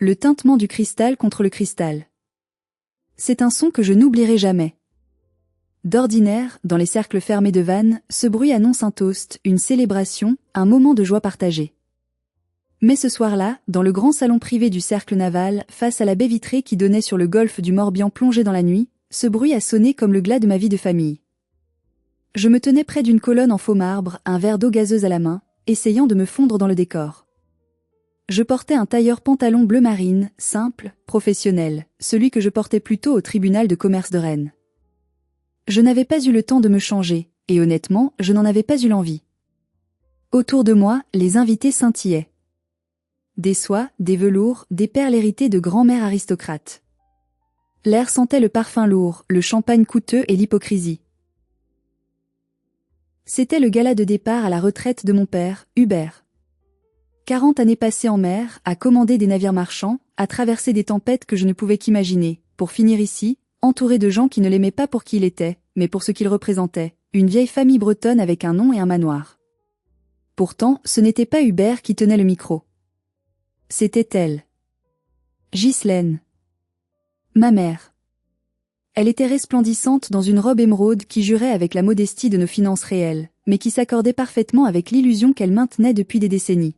le tintement du cristal contre le cristal. C'est un son que je n'oublierai jamais. D'ordinaire, dans les cercles fermés de Vannes, ce bruit annonce un toast, une célébration, un moment de joie partagée. Mais ce soir-là, dans le grand salon privé du cercle naval, face à la baie vitrée qui donnait sur le golfe du Morbihan plongé dans la nuit, ce bruit a sonné comme le glas de ma vie de famille. Je me tenais près d'une colonne en faux marbre, un verre d'eau gazeuse à la main, essayant de me fondre dans le décor. Je portais un tailleur pantalon bleu marine, simple, professionnel, celui que je portais plutôt au tribunal de commerce de Rennes. Je n'avais pas eu le temps de me changer, et honnêtement, je n'en avais pas eu l'envie. Autour de moi, les invités scintillaient. Des soies, des velours, des perles héritées de grand-mères aristocrates. L'air sentait le parfum lourd, le champagne coûteux et l'hypocrisie. C'était le gala de départ à la retraite de mon père, Hubert. 40 années passées en mer, à commander des navires marchands, à traverser des tempêtes que je ne pouvais qu'imaginer, pour finir ici, entouré de gens qui ne l'aimaient pas pour qui il était, mais pour ce qu'il représentait, une vieille famille bretonne avec un nom et un manoir. Pourtant, ce n'était pas Hubert qui tenait le micro. C'était elle. Ghislaine. Ma mère. Elle était resplendissante dans une robe émeraude qui jurait avec la modestie de nos finances réelles, mais qui s'accordait parfaitement avec l'illusion qu'elle maintenait depuis des décennies.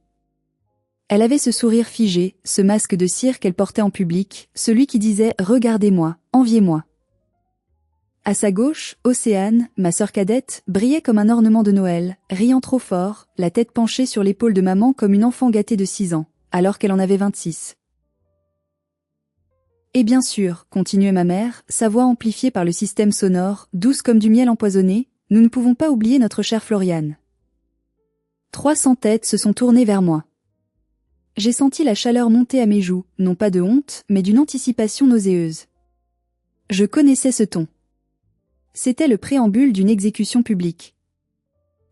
Elle avait ce sourire figé, ce masque de cire qu'elle portait en public, celui qui disait « Regardez-moi, enviez-moi ». À sa gauche, Océane, ma sœur cadette, brillait comme un ornement de Noël, riant trop fort, la tête penchée sur l'épaule de maman comme une enfant gâtée de 6 ans, alors qu'elle en avait 26. Et bien sûr, continuait ma mère, sa voix amplifiée par le système sonore, douce comme du miel empoisonné, nous ne pouvons pas oublier notre chère Floriane. 300 têtes se sont tournées vers moi. J'ai senti la chaleur monter à mes joues, non pas de honte, mais d'une anticipation nauséeuse. Je connaissais ce ton. C'était le préambule d'une exécution publique.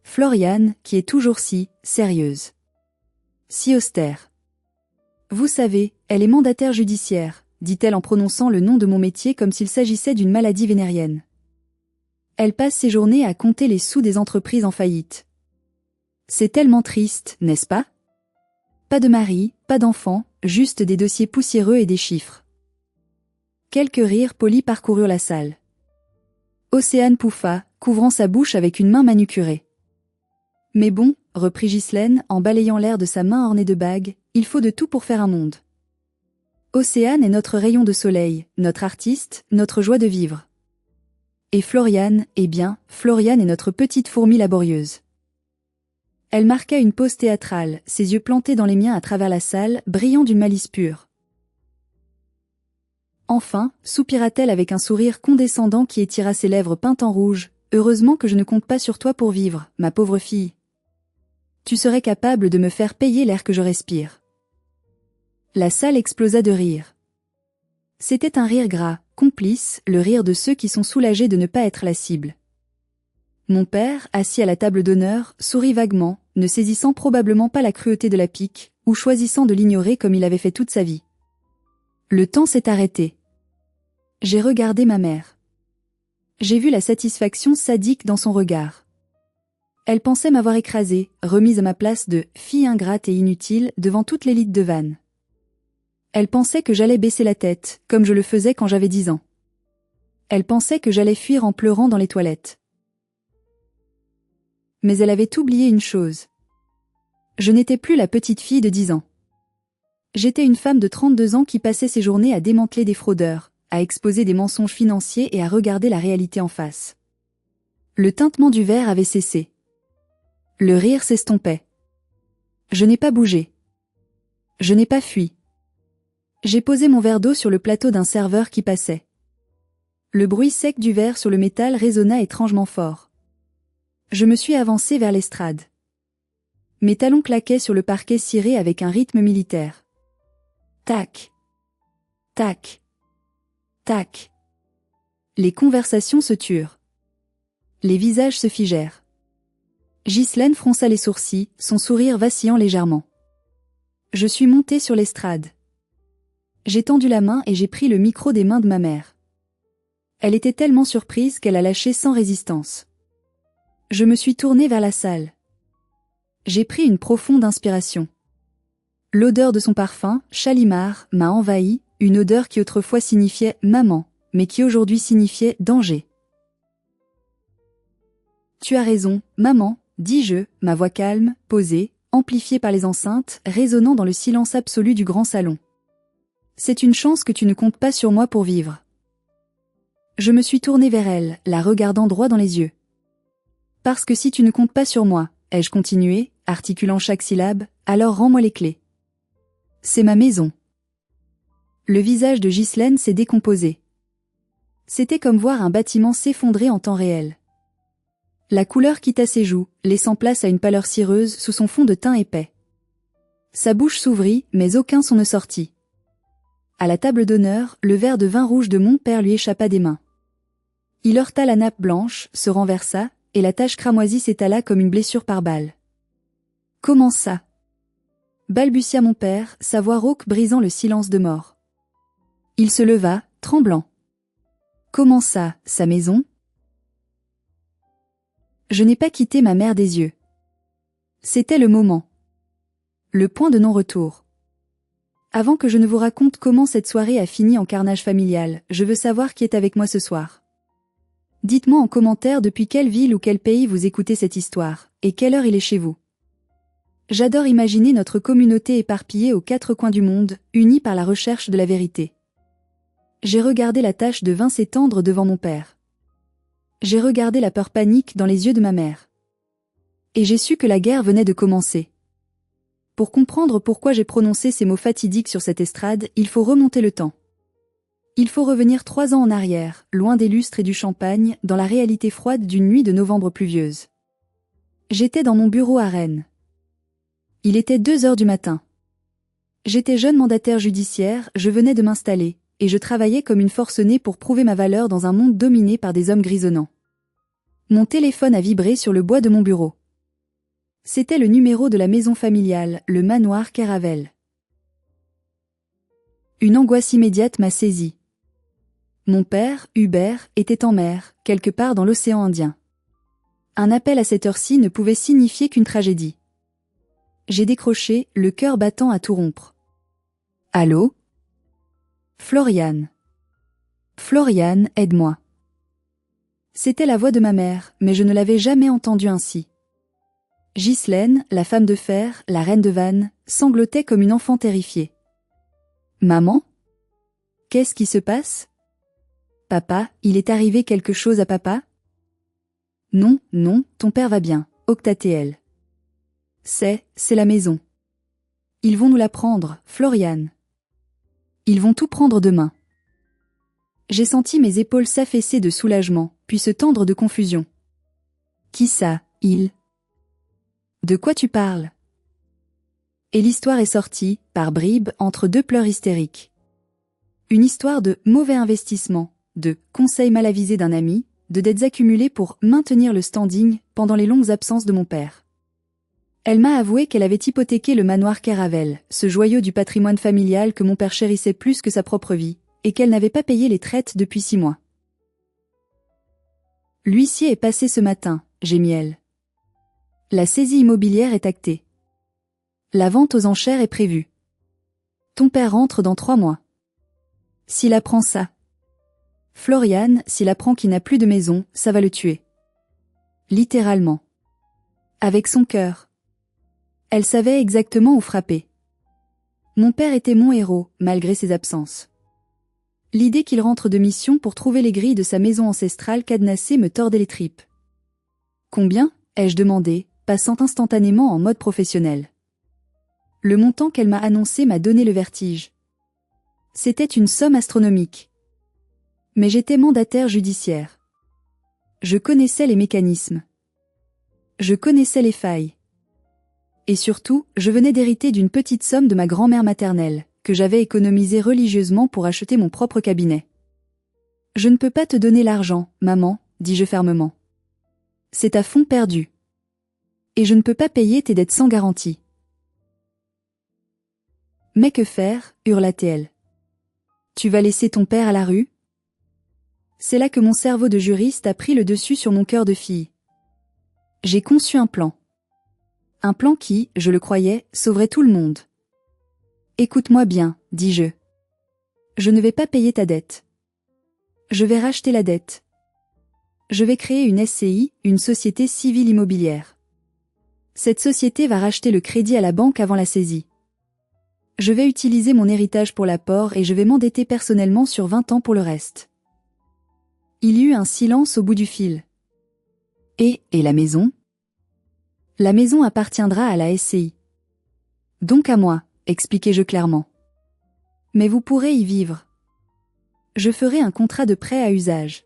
Floriane, qui est toujours si sérieuse. Si austère. Vous savez, elle est mandataire judiciaire, dit-elle en prononçant le nom de mon métier comme s'il s'agissait d'une maladie vénérienne. Elle passe ses journées à compter les sous des entreprises en faillite. C'est tellement triste, n'est-ce pas ? Pas de mari, pas d'enfant, juste des dossiers poussiéreux et des chiffres. Quelques rires polis parcoururent la salle. Océane pouffa, couvrant sa bouche avec une main manucurée. Mais bon, reprit Ghislaine, en balayant l'air de sa main ornée de bagues, il faut de tout pour faire un monde. Océane est notre rayon de soleil, notre artiste, notre joie de vivre. Et Floriane, eh bien, Floriane est notre petite fourmi laborieuse. Elle marqua une pause théâtrale, ses yeux plantés dans les miens à travers la salle, brillant d'une malice pure. Enfin, soupira-t-elle avec un sourire condescendant qui étira ses lèvres peintes en rouge, « Heureusement que je ne compte pas sur toi pour vivre, ma pauvre fille. Tu serais capable de me faire payer l'air que je respire. » La salle explosa de rire. C'était un rire gras, complice, le rire de ceux qui sont soulagés de ne pas être la cible. Mon père, assis à la table d'honneur, sourit vaguement, ne saisissant probablement pas la cruauté de la pique, ou choisissant de l'ignorer comme il avait fait toute sa vie. Le temps s'est arrêté. J'ai regardé ma mère. J'ai vu la satisfaction sadique dans son regard. Elle pensait m'avoir écrasée, remise à ma place de « fille ingrate et inutile » devant toute l'élite de Vannes. Elle pensait que j'allais baisser la tête, comme je le faisais quand j'avais 10 ans. Elle pensait que j'allais fuir en pleurant dans les toilettes. Mais elle avait oublié une chose. Je n'étais plus la petite fille de 10 ans. J'étais une femme de 32 ans qui passait ses journées à démanteler des fraudeurs, à exposer des mensonges financiers et à regarder la réalité en face. Le tintement du verre avait cessé. Le rire s'estompait. Je n'ai pas bougé. Je n'ai pas fui. J'ai posé mon verre d'eau sur le plateau d'un serveur qui passait. Le bruit sec du verre sur le métal résonna étrangement fort. Je me suis avancée vers l'estrade. Mes talons claquaient sur le parquet ciré avec un rythme militaire. Tac. Tac. Tac. Les conversations se turent. Les visages se figèrent. Ghislaine fronça les sourcils, son sourire vacillant légèrement. Je suis montée sur l'estrade. J'ai tendu la main et j'ai pris le micro des mains de ma mère. Elle était tellement surprise qu'elle a lâché sans résistance. Je me suis tournée vers la salle. J'ai pris une profonde inspiration. L'odeur de son parfum, Chalimard, m'a envahi, une odeur qui autrefois signifiait « maman », mais qui aujourd'hui signifiait « danger ». Tu as raison, maman, dis-je, ma voix calme, posée, amplifiée par les enceintes, résonnant dans le silence absolu du grand salon. C'est une chance que tu ne comptes pas sur moi pour vivre. Je me suis tournée vers elle, la regardant droit dans les yeux. Parce que si tu ne comptes pas sur moi, ai-je continué, articulant chaque syllabe, alors rends-moi les clés. C'est ma maison. Le visage de Ghislaine s'est décomposé. C'était comme voir un bâtiment s'effondrer en temps réel. La couleur quitta ses joues, laissant place à une pâleur cireuse sous son fond de teint épais. Sa bouche s'ouvrit, mais aucun son ne sortit. À la table d'honneur, le verre de vin rouge de mon père lui échappa des mains. Il heurta la nappe blanche, se renversa, et la tache cramoisie s'étala comme une blessure par balle. « Comment ça ?» balbutia mon père, sa voix rauque brisant le silence de mort. Il se leva, tremblant. « Comment ça, sa maison ?» Je n'ai pas quitté ma mère des yeux. C'était le moment. Le point de non-retour. Avant que je ne vous raconte comment cette soirée a fini en carnage familial, je veux savoir qui est avec moi ce soir. Dites-moi en commentaire depuis quelle ville ou quel pays vous écoutez cette histoire, et quelle heure il est chez vous. J'adore imaginer notre communauté éparpillée aux quatre coins du monde, unie par la recherche de la vérité. J'ai regardé la tache de vin s'étendre devant mon père. J'ai regardé la peur panique dans les yeux de ma mère. Et j'ai su que la guerre venait de commencer. Pour comprendre pourquoi j'ai prononcé ces mots fatidiques sur cette estrade, il faut remonter le temps. Il faut revenir 3 ans en arrière, loin des lustres et du champagne, dans la réalité froide d'une nuit de novembre pluvieuse. J'étais dans mon bureau à Rennes. Il était 2 heures du matin. J'étais jeune mandataire judiciaire, je venais de m'installer, et je travaillais comme une forcenée pour prouver ma valeur dans un monde dominé par des hommes grisonnants. Mon téléphone a vibré sur le bois de mon bureau. C'était le numéro de la maison familiale, le manoir Kéravel. Une angoisse immédiate m'a saisi. Mon père, Hubert, était en mer, quelque part dans l'océan Indien. Un appel à cette heure-ci ne pouvait signifier qu'une tragédie. J'ai décroché, le cœur battant à tout rompre. Allô ? Floriane. Floriane, aide-moi. C'était la voix de ma mère, mais je ne l'avais jamais entendue ainsi. Ghislaine, la femme de fer, la reine de Vannes, sanglotait comme une enfant terrifiée. Maman ? Qu'est-ce qui se passe ? Papa, il est arrivé quelque chose à papa ? Non, non, ton père va bien, octatait-elle. C'est la maison. Ils vont nous la prendre, Floriane. Ils vont tout prendre demain. J'ai senti mes épaules s'affaisser de soulagement, puis se tendre de confusion. Qui ça, il ? De quoi tu parles ? Et l'histoire est sortie, par bribes, entre 2 pleurs hystériques. Une histoire de mauvais investissement, de conseils mal avisés d'un ami, de dettes accumulées pour maintenir le standing pendant les longues absences de mon père. Elle m'a avoué qu'elle avait hypothéqué le manoir Kéravel, ce joyau du patrimoine familial que mon père chérissait plus que sa propre vie, et qu'elle n'avait pas payé les traites depuis 6 mois. L'huissier est passé ce matin, gémit-elle. La saisie immobilière est actée. La vente aux enchères est prévue. Ton père rentre dans 3 mois. S'il apprend ça. Floriane, s'il apprend qu'il n'a plus de maison, ça va le tuer. Littéralement. Avec son cœur. Elle savait exactement où frapper. Mon père était mon héros, malgré ses absences. L'idée qu'il rentre de mission pour trouver les grilles de sa maison ancestrale cadenassée me tordait les tripes. Combien ? Ai-je demandé, passant instantanément en mode professionnel. Le montant qu'elle m'a annoncé m'a donné le vertige. C'était une somme astronomique. Mais j'étais mandataire judiciaire. Je connaissais les mécanismes. Je connaissais les failles. Et surtout, je venais d'hériter d'une petite somme de ma grand-mère maternelle, que j'avais économisée religieusement pour acheter mon propre cabinet. Je ne peux pas te donner l'argent, maman, dis-je fermement. C'est à fond perdu. Et je ne peux pas payer tes dettes sans garantie. Mais que faire, hurla-t-elle. Tu vas laisser ton père à la rue ? C'est là que mon cerveau de juriste a pris le dessus sur mon cœur de fille. J'ai conçu un plan. Un plan qui, je le croyais, sauverait tout le monde. Écoute-moi bien, dis-je. Je ne vais pas payer ta dette. Je vais racheter la dette. Je vais créer une SCI, une société civile immobilière. Cette société va racheter le crédit à la banque avant la saisie. Je vais utiliser mon héritage pour l'apport et je vais m'endetter personnellement sur 20 ans pour le reste. Il y eut un silence au bout du fil. Et la maison? La maison appartiendra à la SCI. Donc à moi, expliquai-je clairement. Mais vous pourrez y vivre. Je ferai un contrat de prêt à usage.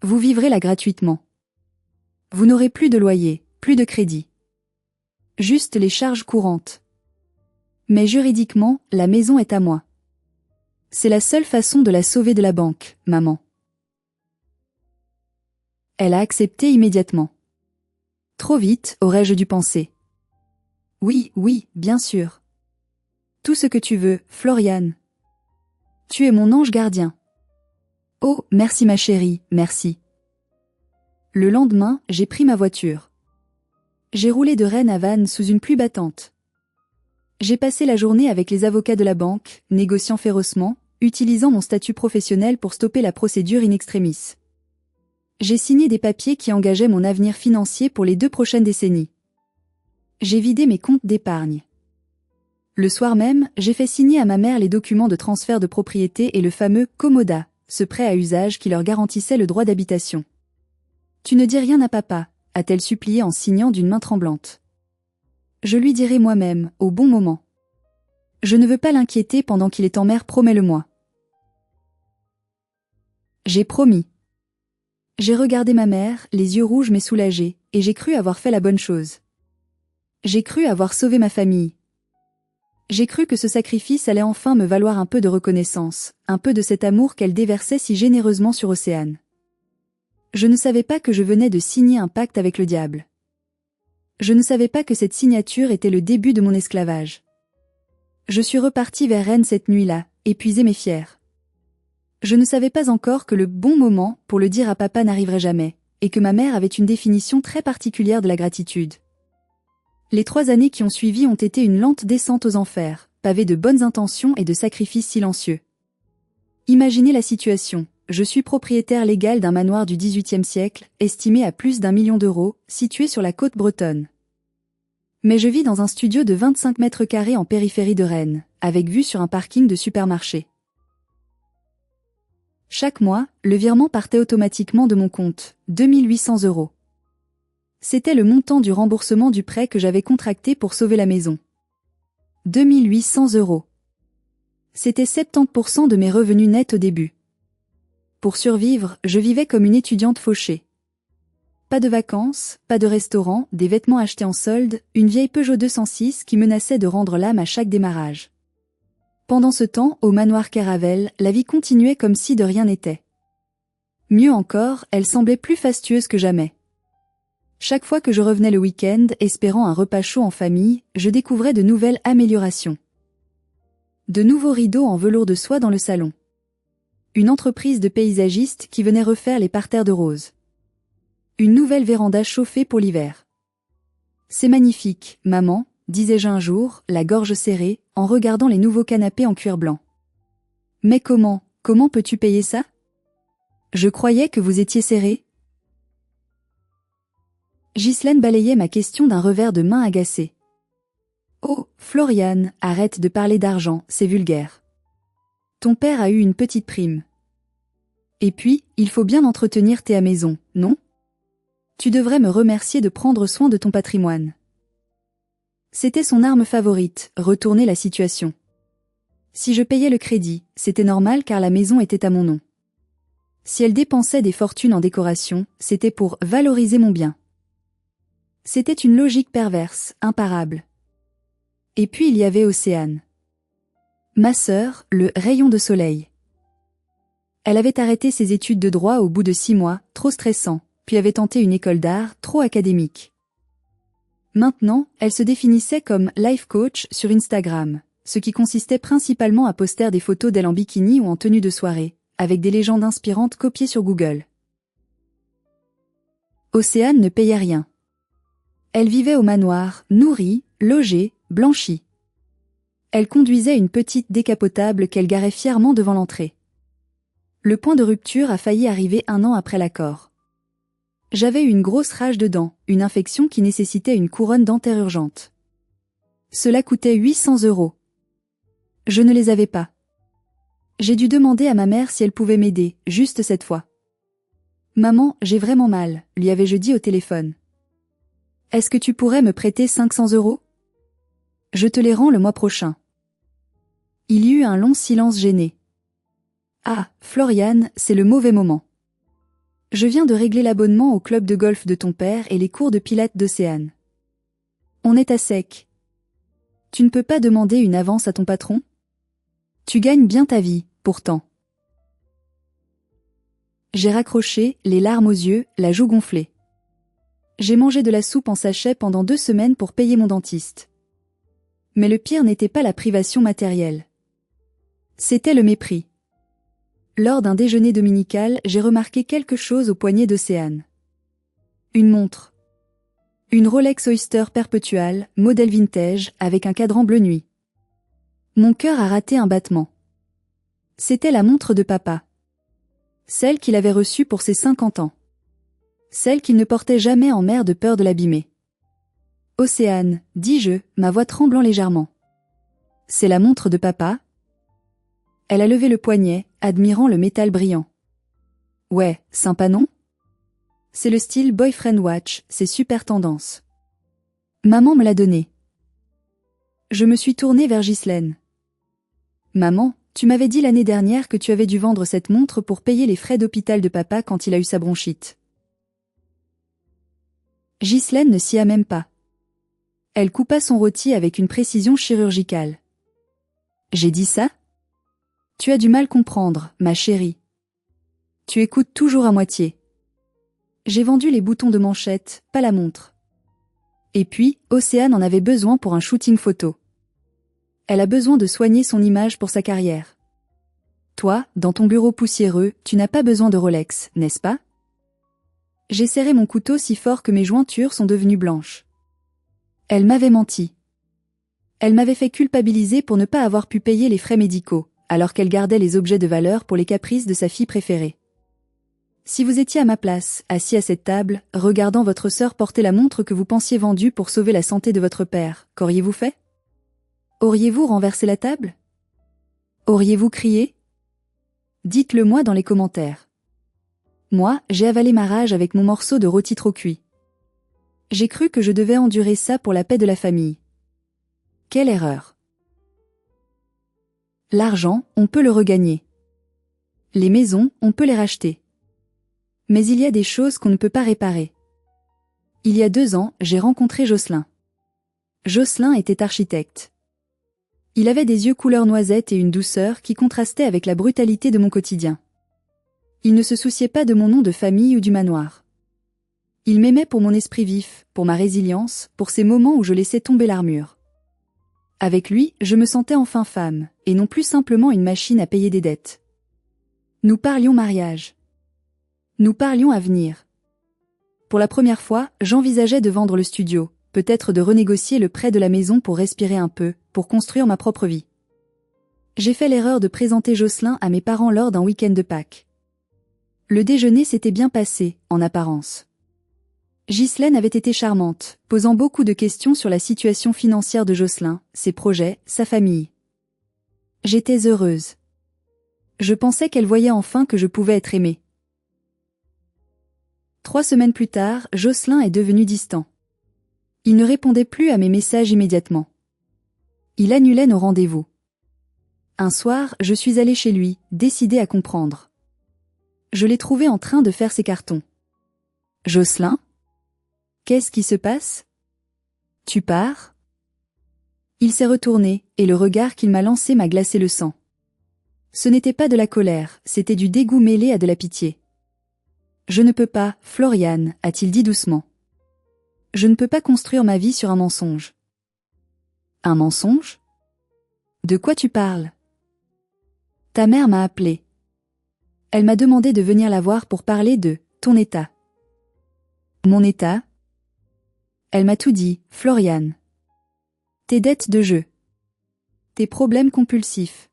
Vous vivrez là gratuitement. Vous n'aurez plus de loyer, plus de crédit. Juste les charges courantes. Mais juridiquement, la maison est à moi. C'est la seule façon de la sauver de la banque, maman. Elle a accepté immédiatement. Trop vite, aurais-je dû penser. Oui, bien sûr. Tout ce que tu veux, Floriane. Tu es mon ange gardien. Oh, merci ma chérie, merci. Le lendemain, j'ai pris ma voiture. J'ai roulé de Rennes à Vannes sous une pluie battante. J'ai passé la journée avec les avocats de la banque, négociant férocement, utilisant mon statut professionnel pour stopper la procédure in extremis. J'ai signé des papiers qui engageaient mon avenir financier pour les 2 prochaines décennies. J'ai vidé mes comptes d'épargne. Le soir même, j'ai fait signer à ma mère les documents de transfert de propriété et le fameux Commoda, ce prêt à usage qui leur garantissait le droit d'habitation. Tu ne dis rien à papa, a-t-elle supplié en signant d'une main tremblante. Je lui dirai moi-même, au bon moment. Je ne veux pas l'inquiéter pendant qu'il est en mer, promets-le-moi. J'ai promis. J'ai regardé ma mère, les yeux rouges mais soulagés, et j'ai cru avoir fait la bonne chose. J'ai cru avoir sauvé ma famille. J'ai cru que ce sacrifice allait enfin me valoir un peu de reconnaissance, un peu de cet amour qu'elle déversait si généreusement sur Océane. Je ne savais pas que je venais de signer un pacte avec le diable. Je ne savais pas que cette signature était le début de mon esclavage. Je suis reparti vers Rennes cette nuit-là, épuisé mais fier. Je ne savais pas encore que le bon moment pour le dire à papa n'arriverait jamais, et que ma mère avait une définition très particulière de la gratitude. Les 3 années qui ont suivi ont été une lente descente aux enfers, pavée de bonnes intentions et de sacrifices silencieux. Imaginez la situation, je suis propriétaire légal d'un manoir du XVIIIe siècle, estimé à plus d'1 million d'euros, situé sur la côte bretonne. Mais je vis dans un studio de 25 mètres carrés en périphérie de Rennes, avec vue sur un parking de supermarché. Chaque mois, le virement partait automatiquement de mon compte, 2 800 €. C'était le montant du remboursement du prêt que j'avais contracté pour sauver la maison. 2 800 €. C'était 70% de mes revenus nets au début. Pour survivre, je vivais comme une étudiante fauchée. Pas de vacances, pas de restaurant, des vêtements achetés en solde, une vieille Peugeot 206 qui menaçait de rendre l'âme à chaque démarrage. Pendant ce temps, au manoir Caravelle, la vie continuait comme si de rien n'était. Mieux encore, elle semblait plus fastueuse que jamais. Chaque fois que je revenais le week-end, espérant un repas chaud en famille, je découvrais de nouvelles améliorations. De nouveaux rideaux en velours de soie dans le salon. Une entreprise de paysagistes qui venait refaire les parterres de roses. Une nouvelle véranda chauffée pour l'hiver. C'est magnifique, maman, disais-je un jour, la gorge serrée, en regardant les nouveaux canapés en cuir blanc. Mais comment peux-tu payer ça? Je croyais que vous étiez serré. Ghislaine balayait ma question d'un revers de main agacé. Oh, Floriane, arrête de parler d'argent, c'est vulgaire. Ton père a eu une petite prime. Et puis, il faut bien entretenir tes maisons, non? Tu devrais me remercier de prendre soin de ton patrimoine. C'était son arme favorite, retourner la situation. Si je payais le crédit, c'était normal car la maison était à mon nom. Si elle dépensait des fortunes en décoration, c'était pour valoriser mon bien. C'était une logique perverse, imparable. Et puis il y avait Océane. Ma sœur, le rayon de soleil. Elle avait arrêté ses études de droit au bout de 6 mois, trop stressant, puis avait tenté une école d'art, trop académique. Maintenant, elle se définissait comme life coach sur Instagram, ce qui consistait principalement à poster des photos d'elle en bikini ou en tenue de soirée, avec des légendes inspirantes copiées sur Google. Océane ne payait rien. Elle vivait au manoir, nourrie, logée, blanchie. Elle conduisait une petite décapotable qu'elle garait fièrement devant l'entrée. Le point de rupture a failli arriver 1 an après l'accord. J'avais eu une grosse rage de dents, une infection qui nécessitait une couronne dentaire urgente. Cela coûtait 800 €. Je ne les avais pas. J'ai dû demander à ma mère si elle pouvait m'aider, juste cette fois. Maman, j'ai vraiment mal, lui avais-je dit au téléphone. Est-ce que tu pourrais me prêter 500 €? Je te les rends le mois prochain. Il y eut un long silence gêné. Ah, Florian, c'est le mauvais moment. Je viens de régler l'abonnement au club de golf de ton père et les cours de pilates d'Océane. On est à sec. Tu ne peux pas demander une avance à ton patron? Tu gagnes bien ta vie, pourtant. J'ai raccroché, les larmes aux yeux, la joue gonflée. J'ai mangé de la soupe en sachet pendant 2 semaines pour payer mon dentiste. Mais le pire n'était pas la privation matérielle. C'était le mépris. Lors d'un déjeuner dominical, j'ai remarqué quelque chose au poignet d'Océane. Une montre. Une Rolex Oyster Perpetual, modèle vintage, avec un cadran bleu nuit. Mon cœur a raté un battement. C'était la montre de papa. Celle qu'il avait reçue pour ses 50 ans. Celle qu'il ne portait jamais en mer de peur de l'abîmer. Océane, dis-je, ma voix tremblant légèrement. C'est la montre de papa? Elle a levé le poignet, admirant le métal brillant. Ouais, sympa non? C'est le style boyfriend watch, c'est super tendance. Maman me l'a donné. Je me suis tournée vers Ghislaine. Maman, tu m'avais dit l'année dernière que tu avais dû vendre cette montre pour payer les frais d'hôpital de papa quand il a eu sa bronchite. Ghislaine ne s'y a même pas. Elle coupa son rôti avec une précision chirurgicale. J'ai dit ça? Tu as du mal comprendre, ma chérie. Tu écoutes toujours à moitié. J'ai vendu les boutons de manchette, pas la montre. Et puis, Océane en avait besoin pour un shooting photo. Elle a besoin de soigner son image pour sa carrière. Toi, dans ton bureau poussiéreux, tu n'as pas besoin de Rolex, n'est-ce pas? J'ai serré mon couteau si fort que mes jointures sont devenues blanches. Elle m'avait menti. Elle m'avait fait culpabiliser pour ne pas avoir pu payer les frais médicaux, alors qu'elle gardait les objets de valeur pour les caprices de sa fille préférée. Si vous étiez à ma place, assis à cette table, regardant votre sœur porter la montre que vous pensiez vendue pour sauver la santé de votre père, qu'auriez-vous fait? Auriez-vous renversé la table? Auriez-vous crié? Dites-le moi dans les commentaires. Moi, j'ai avalé ma rage avec mon morceau de rôti trop cuit. J'ai cru que je devais endurer ça pour la paix de la famille. Quelle erreur! L'argent, on peut le regagner. Les maisons, on peut les racheter. Mais il y a des choses qu'on ne peut pas réparer. Il y a 2 ans, j'ai rencontré Jocelyn. Jocelyn était architecte. Il avait des yeux couleur noisette et une douceur qui contrastait avec la brutalité de mon quotidien. Il ne se souciait pas de mon nom de famille ou du manoir. Il m'aimait pour mon esprit vif, pour ma résilience, pour ces moments où je laissais tomber l'armure. Avec lui, je me sentais enfin femme, et non plus simplement une machine à payer des dettes. Nous parlions mariage. Nous parlions avenir. Pour la première fois, j'envisageais de vendre le studio, peut-être de renégocier le prêt de la maison pour respirer un peu, pour construire ma propre vie. J'ai fait l'erreur de présenter Jocelyn à mes parents lors d'un week-end de Pâques. Le déjeuner s'était bien passé, en apparence. Ghislaine avait été charmante, posant beaucoup de questions sur la situation financière de Jocelyn, ses projets, sa famille. J'étais heureuse. Je pensais qu'elle voyait enfin que je pouvais être aimée. 3 semaines plus tard, Jocelyn est devenu distant. Il ne répondait plus à mes messages immédiatement. Il annulait nos rendez-vous. Un soir, je suis allée chez lui, décidée à comprendre. Je l'ai trouvé en train de faire ses cartons. Jocelyn? Qu'est-ce qui se passe? Tu pars? Il s'est retourné, et le regard qu'il m'a lancé m'a glacé le sang. Ce n'était pas de la colère, c'était du dégoût mêlé à de la pitié. Je ne peux pas, Florian, a-t-il dit doucement. Je ne peux pas construire ma vie sur un mensonge. Un mensonge? De quoi tu parles? Ta mère m'a appelé. Elle m'a demandé de venir la voir pour parler de ton état. Mon état? Elle m'a tout dit, Florian. Tes dettes de jeu. Tes problèmes compulsifs.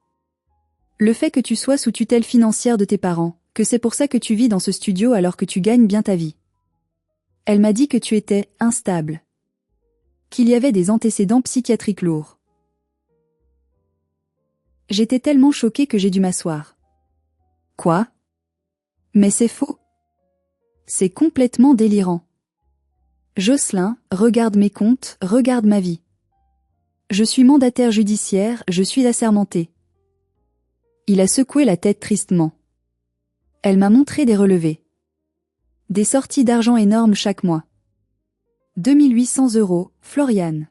Le fait que tu sois sous tutelle financière de tes parents, que c'est pour ça que tu vis dans ce studio alors que tu gagnes bien ta vie. Elle m'a dit que tu étais instable. Qu'il y avait des antécédents psychiatriques lourds. J'étais tellement choquée que j'ai dû m'asseoir. Quoi? Mais c'est faux. C'est complètement délirant. Jocelyn, regarde mes comptes, regarde ma vie. Je suis mandataire judiciaire, je suis assermenté. Il a secoué la tête tristement. Elle m'a montré des relevés. Des sorties d'argent énormes chaque mois. 2800 €, Floriane.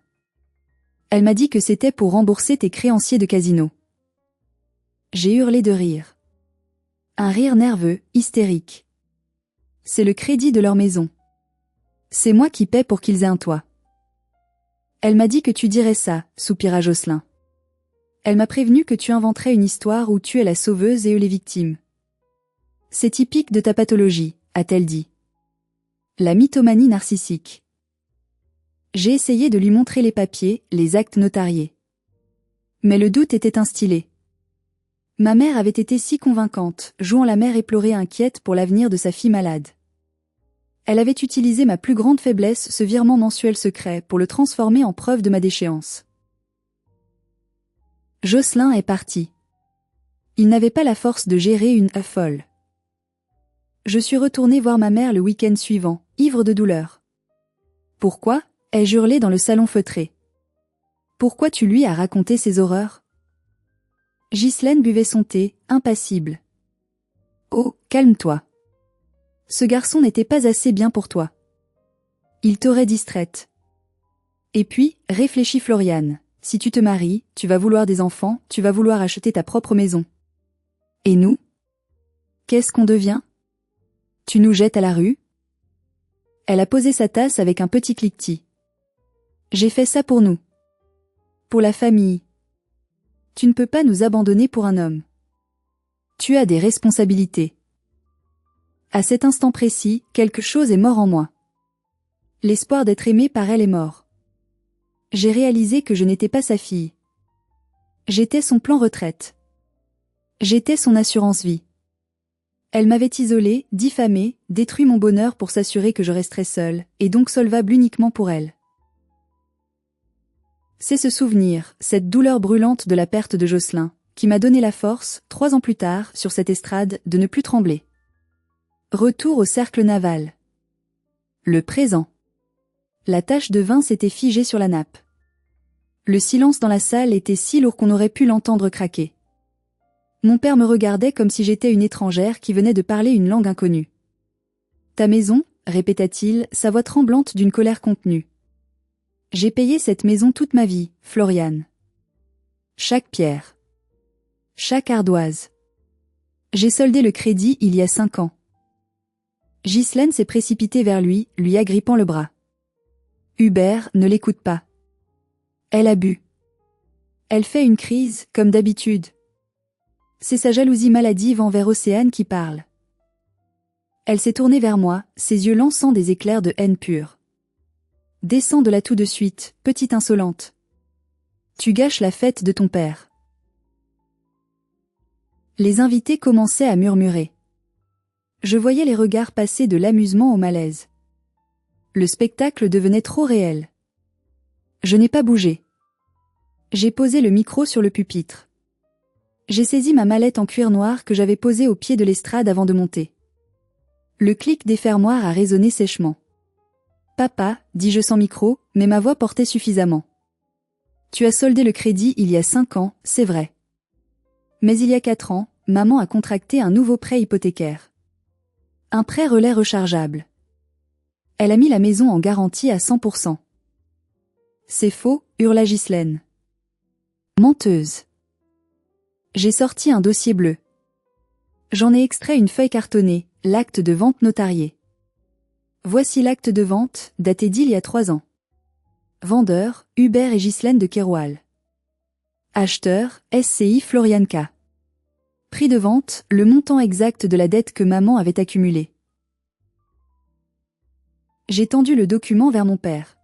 Elle m'a dit que c'était pour rembourser tes créanciers de casino. J'ai hurlé de rire. Un rire nerveux, hystérique. C'est le crédit de leur maison. C'est moi qui paie pour qu'ils aient un toit. Elle m'a dit que tu dirais ça, soupira Jocelyn. Elle m'a prévenu que tu inventerais une histoire où tu es la sauveuse et eux les victimes. C'est typique de ta pathologie, a-t-elle dit. La mythomanie narcissique. J'ai essayé de lui montrer les papiers, les actes notariés. Mais le doute était instillé. Ma mère avait été si convaincante, jouant la mère éplorée inquiète pour l'avenir de sa fille malade. Elle avait utilisé ma plus grande faiblesse, ce virement mensuel secret, pour le transformer en preuve de ma déchéance. Jocelyn est parti. Il n'avait pas la force de gérer une folle. Je suis retournée voir ma mère le week-end suivant, ivre de douleur. Pourquoi? Ai-je hurlé dans le salon feutré. Pourquoi tu lui as raconté ces horreurs? Ghislaine buvait son thé, impassible. Oh, calme-toi. Ce garçon n'était pas assez bien pour toi. Il t'aurait distraite. Et puis, réfléchis Floriane, si tu te maries, tu vas vouloir des enfants, tu vas vouloir acheter ta propre maison. Et nous? Qu'est-ce qu'on devient? Tu nous jettes à la rue? Elle a posé sa tasse avec un petit cliquetis. J'ai fait ça pour nous. Pour la famille. Tu ne peux pas nous abandonner pour un homme. Tu as des responsabilités. À cet instant précis, quelque chose est mort en moi. L'espoir d'être aimé par elle est mort. J'ai réalisé que je n'étais pas sa fille. J'étais son plan retraite. J'étais son assurance vie. Elle m'avait isolée, diffamée, détruit mon bonheur pour s'assurer que je resterais seule, et donc solvable uniquement pour elle. C'est ce souvenir, cette douleur brûlante de la perte de Jocelyn, qui m'a donné la force, 3 ans plus tard, sur cette estrade, de ne plus trembler. Retour au cercle naval. Le présent. La tache de vin s'était figée sur la nappe. Le silence dans la salle était si lourd qu'on aurait pu l'entendre craquer. Mon père me regardait comme si j'étais une étrangère qui venait de parler une langue inconnue. Ta maison, répéta-t-il, sa voix tremblante d'une colère contenue. J'ai payé cette maison toute ma vie, Floriane. Chaque pierre. Chaque ardoise. J'ai soldé le crédit il y a 5 ans. Ghislaine s'est précipitée vers lui, lui agrippant le bras. Hubert, ne l'écoute pas. Elle a bu. Elle fait une crise, comme d'habitude. C'est sa jalousie maladive envers Océane qui parle. Elle s'est tournée vers moi, ses yeux lançant des éclairs de haine pure. Descends de là tout de suite, petite insolente. Tu gâches la fête de ton père. Les invités commençaient à murmurer. Je voyais les regards passer de l'amusement au malaise. Le spectacle devenait trop réel. Je n'ai pas bougé. J'ai posé le micro sur le pupitre. J'ai saisi ma mallette en cuir noir que j'avais posée au pied de l'estrade avant de monter. Le clic des fermoirs a résonné sèchement. Papa, dis-je sans micro, mais ma voix portait suffisamment. Tu as soldé le crédit il y a 5 ans, c'est vrai. Mais il y a 4 ans, maman a contracté un nouveau prêt hypothécaire. Un prêt relais rechargeable. Elle a mis la maison en garantie à 100%. C'est faux, hurla Ghislaine. Menteuse. J'ai sorti un dossier bleu. J'en ai extrait une feuille cartonnée, l'acte de vente notarié. Voici l'acte de vente, daté d'il y a 3 ans. Vendeur, Hubert et Ghislaine de Keroual. Acheteur, SCI Floriane K. Prix de vente, le montant exact de la dette que maman avait accumulée. J'ai tendu le document vers mon père.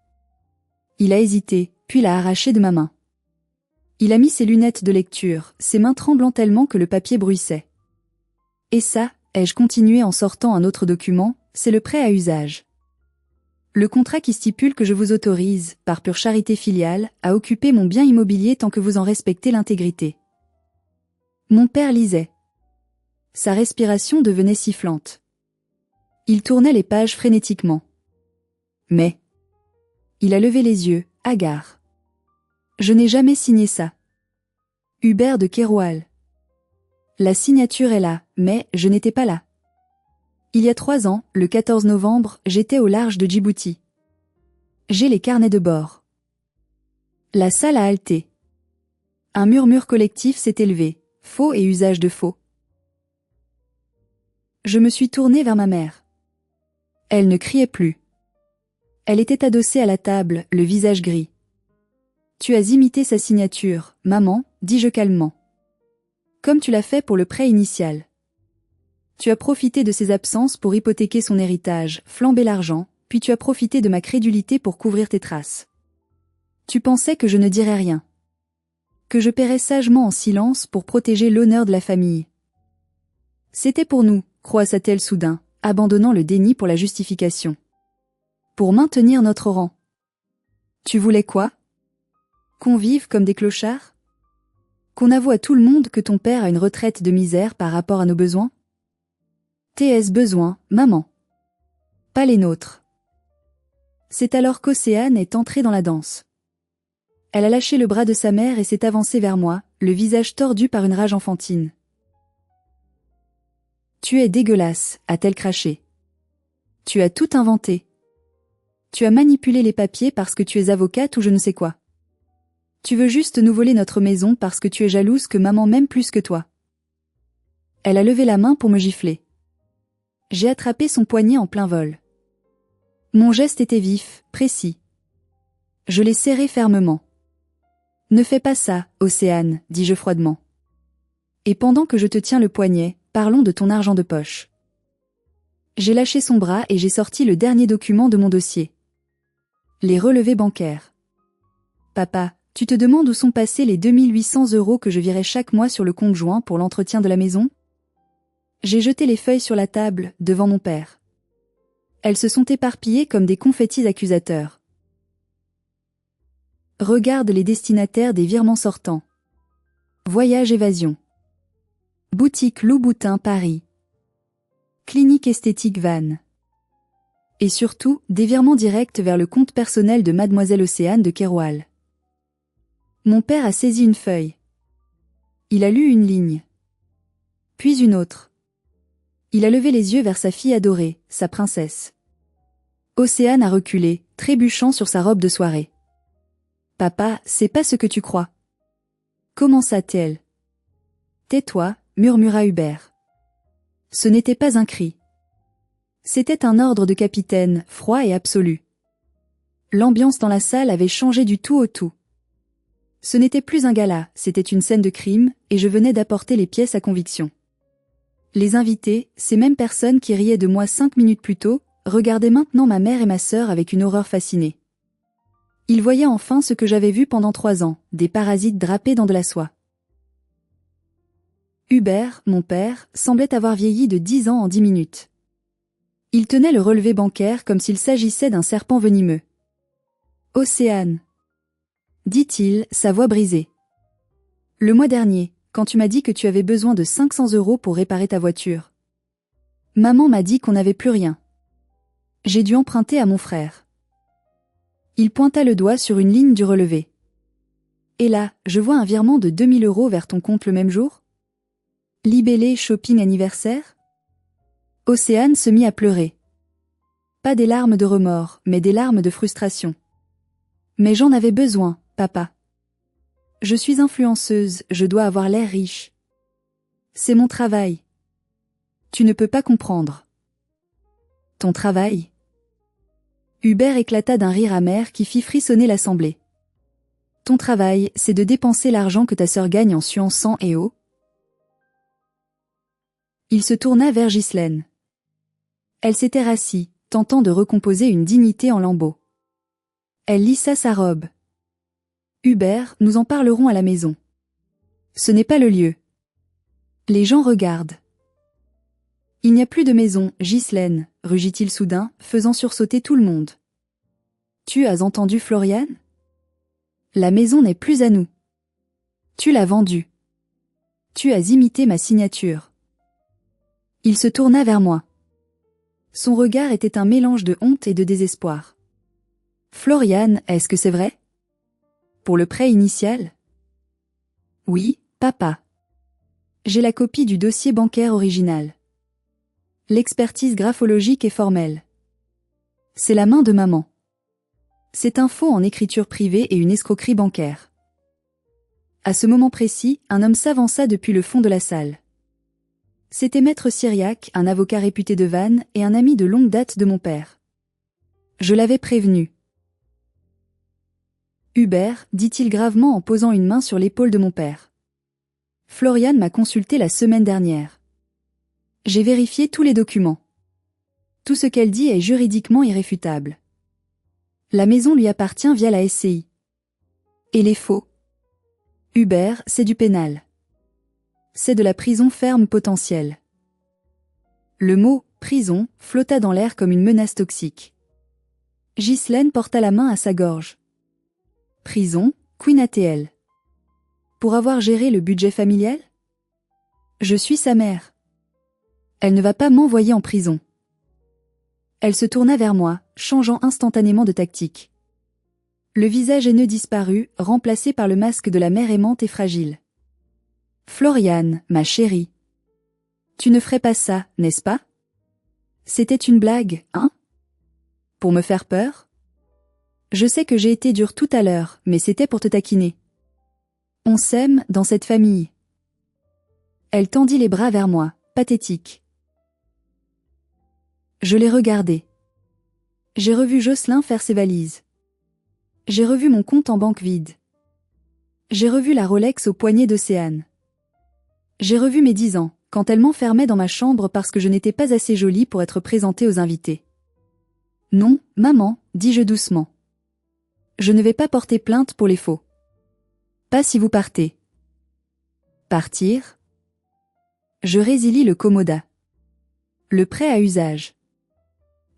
Il a hésité, puis l'a arraché de ma main. Il a mis ses lunettes de lecture, ses mains tremblant tellement que le papier bruissait. Et ça, ai-je continué en sortant un autre document, c'est le prêt à usage. Le contrat qui stipule que je vous autorise, par pure charité filiale, à occuper mon bien immobilier tant que vous en respectez l'intégrité. Mon père lisait. Sa respiration devenait sifflante. Il tournait les pages frénétiquement. Mais... Il a levé les yeux, hagard. Je n'ai jamais signé ça. Hubert de Keroual. La signature est là, mais je n'étais pas là. Il y a 3 ans, le 14 novembre, j'étais au large de Djibouti. J'ai les carnets de bord. La salle a halté. Un murmure collectif s'est élevé, faux et usage de faux. Je me suis tournée vers ma mère. Elle ne criait plus. Elle était adossée à la table, le visage gris. Tu as imité sa signature, maman, dis-je calmement. Comme tu l'as fait pour le prêt initial. Tu as profité de ses absences pour hypothéquer son héritage, flamber l'argent, puis tu as profité de ma crédulité pour couvrir tes traces. Tu pensais que je ne dirais rien. Que je paierais sagement en silence pour protéger l'honneur de la famille. C'était pour nous, croissa-t-elle soudain, abandonnant le déni pour la justification. Pour maintenir notre rang. Tu voulais quoi? Qu'on vive comme des clochards? Qu'on avoue à tout le monde que ton père a une retraite de misère par rapport à nos besoins? Tes besoins, maman. Pas les nôtres. C'est alors qu'Océane est entrée dans la danse. Elle a lâché le bras de sa mère et s'est avancée vers moi, le visage tordu par une rage enfantine. Tu es dégueulasse, a-t-elle craché. Tu as tout inventé. Tu as manipulé les papiers parce que tu es avocate ou je ne sais quoi. Tu veux juste nous voler notre maison parce que tu es jalouse que maman m'aime plus que toi. Elle a levé la main pour me gifler. J'ai attrapé son poignet en plein vol. Mon geste était vif, précis. Je l'ai serré fermement. Ne fais pas ça, Océane, dis-je froidement. Et pendant que je te tiens le poignet, parlons de ton argent de poche. J'ai lâché son bras et j'ai sorti le dernier document de mon dossier. Les relevés bancaires. Papa, tu te demandes où sont passés les 2800 € que je virais chaque mois sur le compte joint pour l'entretien de la maison? J'ai jeté les feuilles sur la table, devant mon père. Elles se sont éparpillées comme des confettis accusateurs. Regarde les destinataires des virements sortants. Voyage évasion. Boutique Louboutin Paris. Clinique esthétique Vannes. Et surtout, des virements directs vers le compte personnel de Mademoiselle Océane de Keroual. Mon père a saisi une feuille. Il a lu une ligne. Puis une autre. Il a levé les yeux vers sa fille adorée, sa princesse. Océane a reculé, trébuchant sur sa robe de soirée. Papa, c'est pas ce que tu crois. Commença-t-elle. Tais-toi, murmura Hubert. Ce n'était pas un cri. C'était un ordre de capitaine, froid et absolu. L'ambiance dans la salle avait changé du tout au tout. Ce n'était plus un gala, c'était une scène de crime, et je venais d'apporter les pièces à conviction. Les invités, ces mêmes personnes qui riaient de moi 5 minutes plus tôt, regardaient maintenant ma mère et ma sœur avec une horreur fascinée. Ils voyaient enfin ce que j'avais vu pendant 3 ans, des parasites drapés dans de la soie. Hubert, mon père, semblait avoir vieilli de 10 ans en 10 minutes. Il tenait le relevé bancaire comme s'il s'agissait d'un serpent venimeux. Océane, dit-il, sa voix brisée. Le mois dernier, quand tu m'as dit que tu avais besoin de 500 € pour réparer ta voiture. Maman m'a dit qu'on n'avait plus rien. J'ai dû emprunter à mon frère. Il pointa le doigt sur une ligne du relevé. Et là, je vois un virement de 2000 € vers ton compte le même jour? Libellé shopping anniversaire? Océane se mit à pleurer. Pas des larmes de remords, mais des larmes de frustration. Mais j'en avais besoin, papa. Je suis influenceuse, je dois avoir l'air riche. C'est mon travail. Tu ne peux pas comprendre. Ton travail? Hubert éclata d'un rire amer qui fit frissonner l'assemblée. Ton travail, c'est de dépenser l'argent que ta sœur gagne en suant sang et eau? Il se tourna vers Ghislaine. Elle s'était rassie, tentant de recomposer une dignité en lambeaux. Elle lissa sa robe. Hubert, nous en parlerons à la maison. Ce n'est pas le lieu. Les gens regardent. Il n'y a plus de maison, Ghislaine, rugit-il soudain, faisant sursauter tout le monde. Tu as entendu Florian? La maison n'est plus à nous. Tu l'as vendue. Tu as imité ma signature. Il se tourna vers moi. Son regard était un mélange de honte et de désespoir. Florian, est-ce que c'est vrai? Pour le prêt initial? Oui, papa. J'ai la copie du dossier bancaire original. L'expertise graphologique est formelle. C'est la main de maman. C'est un faux en écriture privée et une escroquerie bancaire. À ce moment précis, un homme s'avança depuis le fond de la salle. C'était Maître Syriac, un avocat réputé de Vannes et un ami de longue date de mon père. Je l'avais prévenu. Hubert, dit-il gravement en posant une main sur l'épaule de mon père. Florian m'a consulté la semaine dernière. J'ai vérifié tous les documents. Tout ce qu'elle dit est juridiquement irréfutable. La maison lui appartient via la SCI. Et les faux? Hubert, c'est du pénal. C'est de la prison ferme potentielle. Le mot « prison » flotta dans l'air comme une menace toxique. Ghislaine porta la main à sa gorge. Prison, Queen ATL. Pour avoir géré le budget familial? Je suis sa mère. Elle ne va pas m'envoyer en prison. Elle se tourna vers moi, changeant instantanément de tactique. Le visage haineux disparut, remplacé par le masque de la mère aimante et fragile. Florian, ma chérie. Tu ne ferais pas ça, n'est-ce pas? C'était une blague, hein? Pour me faire peur? Je sais que j'ai été dure tout à l'heure, mais c'était pour te taquiner. On s'aime dans cette famille. Elle tendit les bras vers moi, pathétique. Je l'ai regardé. J'ai revu Jocelyn faire ses valises. J'ai revu mon compte en banque vide. J'ai revu la Rolex au poignet d'Océane. J'ai revu mes 10 ans, quand elle m'enfermait dans ma chambre parce que je n'étais pas assez jolie pour être présentée aux invités. Non, maman, dis-je doucement. Je ne vais pas porter plainte pour les faux. Pas si vous partez. Partir? Je résilie le commoda. Le prêt à usage.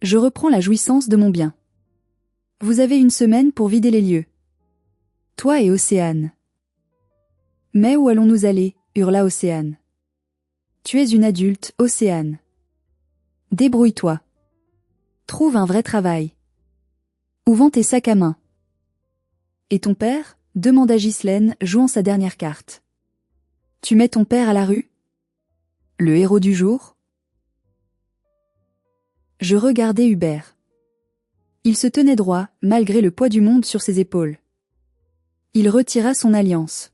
Je reprends la jouissance de mon bien. Vous avez 1 semaine pour vider les lieux. Toi et Océane. Mais où allons-nous aller? Hurla Océane. Tu es une adulte, Océane. Débrouille-toi. Trouve un vrai travail. Où vont tes sacs à main? Et ton père? Demanda Ghislaine, jouant sa dernière carte. Tu mets ton père à la rue? Le héros du jour? Je regardais Hubert. Il se tenait droit, malgré le poids du monde sur ses épaules. Il retira son alliance.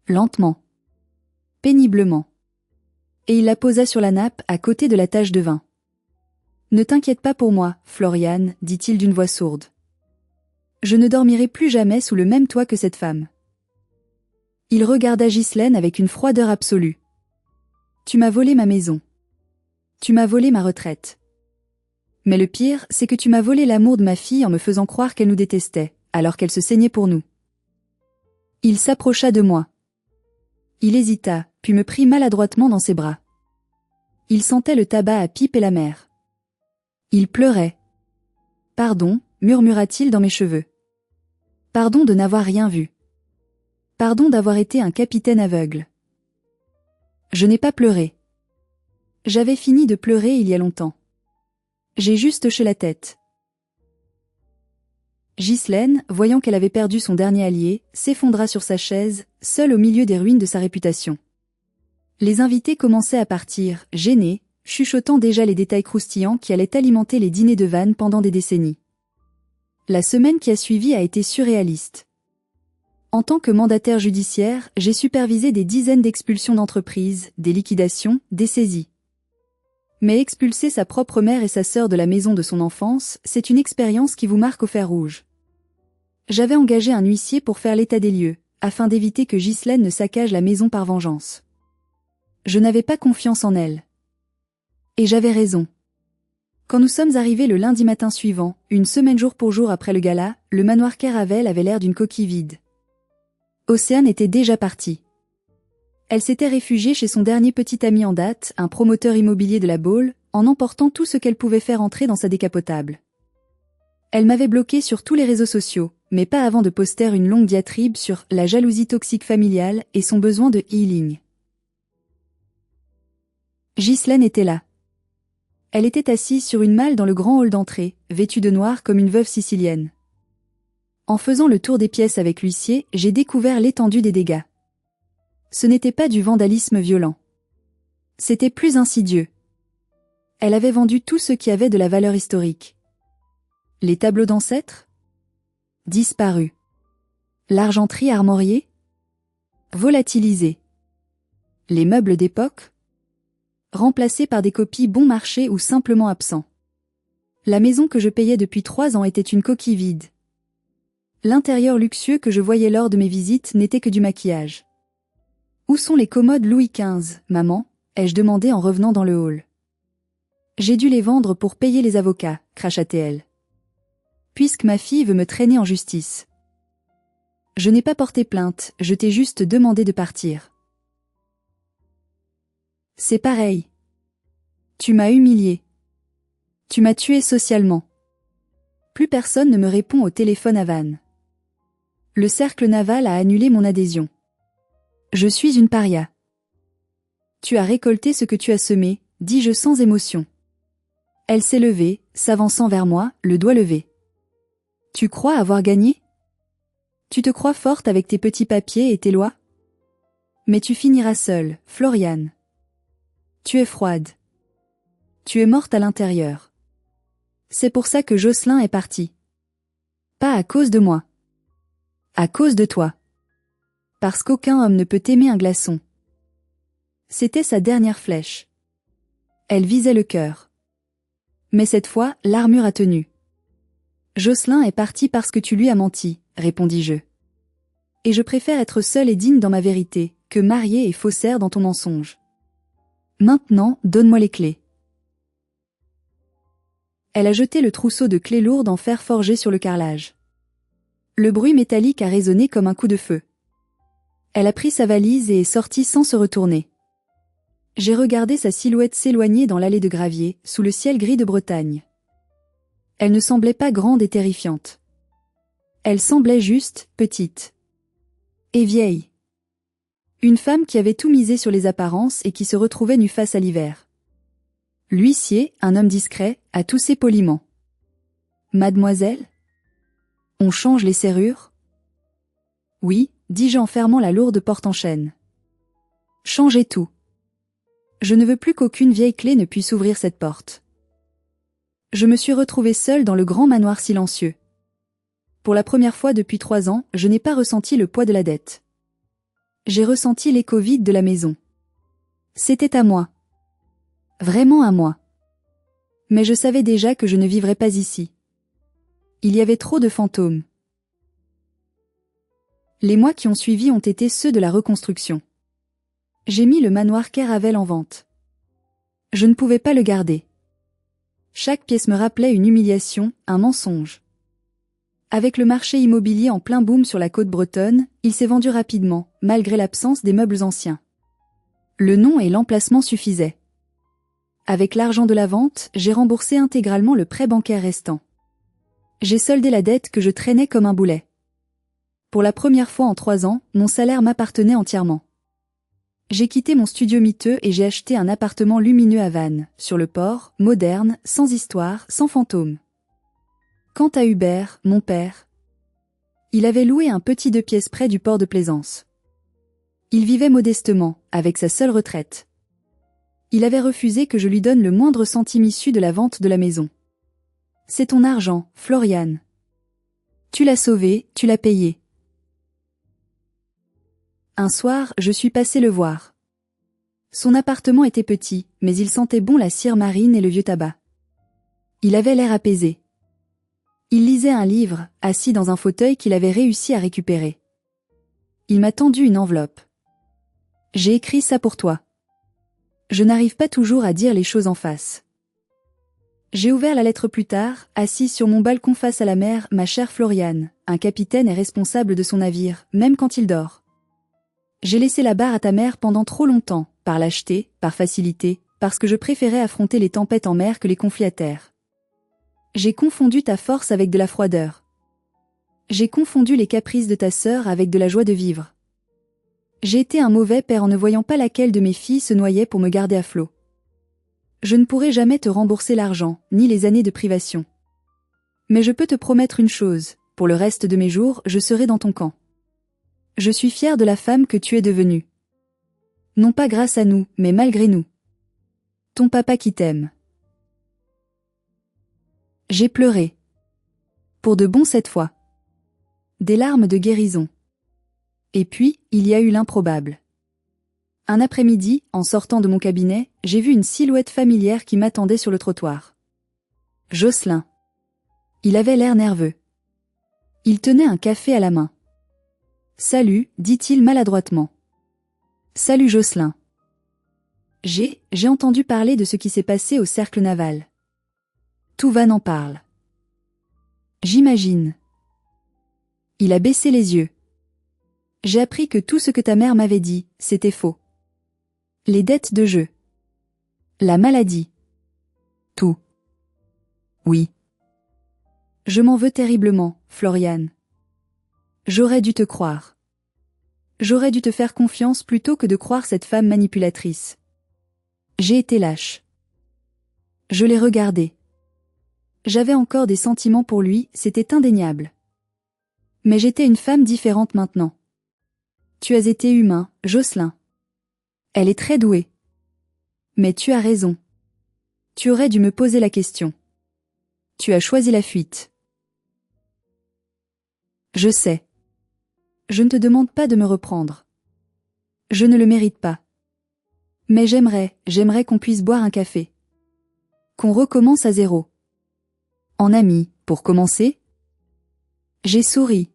Lentement. Péniblement. Et il la posa sur la nappe à côté de la tache de vin. Ne t'inquiète pas pour moi, Florian, dit-il d'une voix sourde. Je ne dormirai plus jamais sous le même toit que cette femme. Il regarda Ghislaine avec une froideur absolue. Tu m'as volé ma maison. Tu m'as volé ma retraite. Mais le pire, c'est que tu m'as volé l'amour de ma fille en me faisant croire qu'elle nous détestait, alors qu'elle se saignait pour nous. Il s'approcha de moi. Il hésita, puis me prit maladroitement dans ses bras. Il sentait le tabac à pipe et la mer. Il pleurait. Pardon, murmura-t-il dans mes cheveux. Pardon de n'avoir rien vu. Pardon d'avoir été un capitaine aveugle. Je n'ai pas pleuré. J'avais fini de pleurer il y a longtemps. J'ai juste hoché la tête. Ghislaine, voyant qu'elle avait perdu son dernier allié, s'effondra sur sa chaise, seule au milieu des ruines de sa réputation. Les invités commençaient à partir, gênés, chuchotant déjà les détails croustillants qui allaient alimenter les dîners de Vannes pendant des décennies. La semaine qui a suivi a été surréaliste. En tant que mandataire judiciaire, j'ai supervisé des dizaines d'expulsions d'entreprises, des liquidations, des saisies. Mais expulser sa propre mère et sa sœur de la maison de son enfance, c'est une expérience qui vous marque au fer rouge. J'avais engagé un huissier pour faire l'état des lieux, afin d'éviter que Ghislaine ne saccage la maison par vengeance. Je n'avais pas confiance en elle. Et j'avais raison. Quand nous sommes arrivés le lundi matin suivant, 1 semaine jour pour jour après le gala, le manoir Caravel avait l'air d'une coquille vide. Océane était déjà partie. Elle s'était réfugiée chez son dernier petit ami en date, un promoteur immobilier de la Baule, en emportant tout ce qu'elle pouvait faire entrer dans sa décapotable. Elle m'avait bloqué sur tous les réseaux sociaux, mais pas avant de poster une longue diatribe sur la jalousie toxique familiale et son besoin de healing. Ghislaine était là. Elle était assise sur une malle dans le grand hall d'entrée, vêtue de noir comme une veuve sicilienne. En faisant le tour des pièces avec l'huissier, j'ai découvert l'étendue des dégâts. Ce n'était pas du vandalisme violent. C'était plus insidieux. Elle avait vendu tout ce qui avait de la valeur historique. Les tableaux d'ancêtres? Disparus. L'argenterie armoriée? Volatilisée. Les meubles d'époque? Remplacés par des copies bon marché ou simplement absents. La maison que je payais depuis 3 ans était une coquille vide. L'intérieur luxueux que je voyais lors de mes visites n'était que du maquillage. Où sont les commodes Louis XV, maman? Ai-je demandé en revenant dans le hall. J'ai dû les vendre pour payer les avocats, cracha-t-elle. Puisque ma fille veut me traîner en justice. Je n'ai pas porté plainte, je t'ai juste demandé de partir. C'est pareil. Tu m'as humilié. Tu m'as tué socialement. Plus personne ne me répond au téléphone à Vannes. Le cercle naval a annulé mon adhésion. Je suis une paria. Tu as récolté ce que tu as semé, dis-je sans émotion. Elle s'est levée, s'avançant vers moi, le doigt levé. Tu crois avoir gagné? Tu te crois forte avec tes petits papiers et tes lois? Mais tu finiras seule, Floriane. Tu es froide. Tu es morte à l'intérieur. C'est pour ça que Jocelyn est parti. Pas à cause de moi. À cause de toi. Parce qu'aucun homme ne peut aimer un glaçon. C'était sa dernière flèche. Elle visait le cœur. Mais cette fois, l'armure a tenu. Jocelyn est parti parce que tu lui as menti, répondis-je. Et je préfère être seule et digne dans ma vérité, que mariée et faussaire dans ton mensonge. Maintenant, donne-moi les clés. Elle a jeté le trousseau de clés lourdes en fer forgé sur le carrelage. Le bruit métallique a résonné comme un coup de feu. Elle a pris sa valise et est sortie sans se retourner. J'ai regardé sa silhouette s'éloigner dans l'allée de gravier, sous le ciel gris de Bretagne. Elle ne semblait pas grande et terrifiante. Elle semblait juste, petite. Et vieille. Une femme qui avait tout misé sur les apparences et qui se retrouvait nue face à l'hiver. L'huissier, un homme discret, a toussé poliment. Mademoiselle? On change les serrures? Oui, dis-je en fermant la lourde porte en chêne. Changez tout. Je ne veux plus qu'aucune vieille clé ne puisse ouvrir cette porte. Je me suis retrouvée seule dans le grand manoir silencieux. Pour la première fois depuis 3 ans, je n'ai pas ressenti le poids de la dette. J'ai ressenti l'écho vide de la maison. C'était à moi. Vraiment à moi. Mais je savais déjà que je ne vivrais pas ici. Il y avait trop de fantômes. Les mois qui ont suivi ont été ceux de la reconstruction. J'ai mis le manoir Caravelle en vente. Je ne pouvais pas le garder. Chaque pièce me rappelait une humiliation, un mensonge. Avec le marché immobilier en plein boom sur la côte bretonne, il s'est vendu rapidement, malgré l'absence des meubles anciens. Le nom et l'emplacement suffisaient. Avec l'argent de la vente, j'ai remboursé intégralement le prêt bancaire restant. J'ai soldé la dette que je traînais comme un boulet. Pour la première fois en 3 ans, mon salaire m'appartenait entièrement. J'ai quitté mon studio miteux et j'ai acheté un appartement lumineux à Vannes, sur le port, moderne, sans histoire, sans fantôme. Quant à Hubert, mon père, il avait loué un petit 2 pièces près du port de Plaisance. Il vivait modestement, avec sa seule retraite. Il avait refusé que je lui donne le moindre centime issu de la vente de la maison. C'est ton argent, Floriane. Tu l'as sauvé, tu l'as payé. Un soir, je suis passé le voir. Son appartement était petit, mais il sentait bon la cire marine et le vieux tabac. Il avait l'air apaisé. Il lisait un livre, assis dans un fauteuil qu'il avait réussi à récupérer. Il m'a tendu une enveloppe. J'ai écrit ça pour toi. Je n'arrive pas toujours à dire les choses en face. J'ai ouvert la lettre plus tard, assise sur mon balcon face à la mer, ma chère Floriane, un capitaine est responsable de son navire, même quand il dort. J'ai laissé la barre à ta mère pendant trop longtemps, par lâcheté, par facilité, parce que je préférais affronter les tempêtes en mer que les conflits à terre. J'ai confondu ta force avec de la froideur. J'ai confondu les caprices de ta sœur avec de la joie de vivre. J'ai été un mauvais père en ne voyant pas laquelle de mes filles se noyait pour me garder à flot. Je ne pourrai jamais te rembourser l'argent, ni les années de privation. Mais je peux te promettre une chose, pour le reste de mes jours, je serai dans ton camp. Je suis fière de la femme que tu es devenue. Non pas grâce à nous, mais malgré nous. Ton papa qui t'aime. J'ai pleuré. Pour de bon cette fois. Des larmes de guérison. Et puis, il y a eu l'improbable. Un après-midi, en sortant de mon cabinet, j'ai vu une silhouette familière qui m'attendait sur le trottoir. Jocelyn. Il avait l'air nerveux. Il tenait un café à la main. « Salut », dit-il maladroitement. « Salut Jocelyn. J'ai entendu parler de ce qui s'est passé au cercle naval. Tout Vannes en parle. J'imagine. » Il a baissé les yeux. J'ai appris que tout ce que ta mère m'avait dit, c'était faux. Les dettes de jeu. La maladie. Tout. Oui. Je m'en veux terriblement, Floriane. J'aurais dû te croire. J'aurais dû te faire confiance plutôt que de croire cette femme manipulatrice. J'ai été lâche. Je l'ai regardé. J'avais encore des sentiments pour lui, c'était indéniable. Mais j'étais une femme différente maintenant. Tu as été humain, Jocelyn. Elle est très douée. Mais tu as raison. Tu aurais dû me poser la question. Tu as choisi la fuite. Je sais. Je ne te demande pas de me reprendre. Je ne le mérite pas. Mais j'aimerais qu'on puisse boire un café. Qu'on recommence à zéro. En amis, pour commencer. J'ai souri.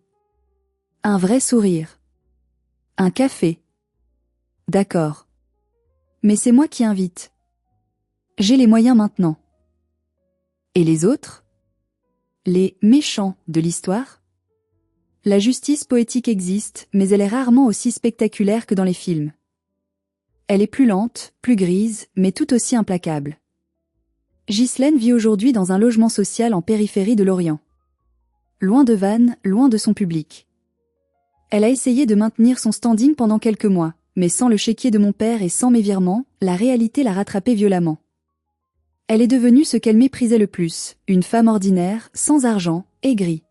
Un vrai sourire. Un café. D'accord. Mais c'est moi qui invite. J'ai les moyens maintenant. Et les autres? Les méchants de l'histoire? La justice poétique existe, mais elle est rarement aussi spectaculaire que dans les films. Elle est plus lente, plus grise, mais tout aussi implacable. Ghislaine vit aujourd'hui dans un logement social en périphérie de Lorient. Loin de Vannes, loin de son public. Elle a essayé de maintenir son standing pendant quelques mois, mais sans le chéquier de mon père et sans mes virements, la réalité l'a rattrapée violemment. Elle est devenue ce qu'elle méprisait le plus, une femme ordinaire, sans argent, aigrie.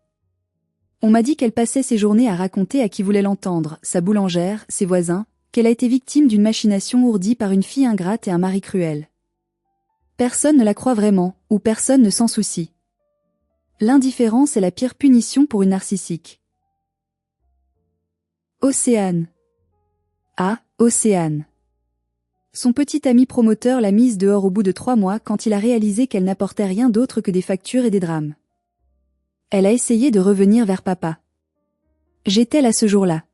On m'a dit qu'elle passait ses journées à raconter à qui voulait l'entendre, sa boulangère, ses voisins, qu'elle a été victime d'une machination ourdie par une fille ingrate et un mari cruel. Personne ne la croit vraiment, ou personne ne s'en soucie. L'indifférence est la pire punition pour une narcissique. Océane. Ah, Océane. Son petit ami promoteur l'a mise dehors au bout de 3 mois quand il a réalisé qu'elle n'apportait rien d'autre que des factures et des drames. Elle a essayé de revenir vers papa. J'étais là ce jour-là.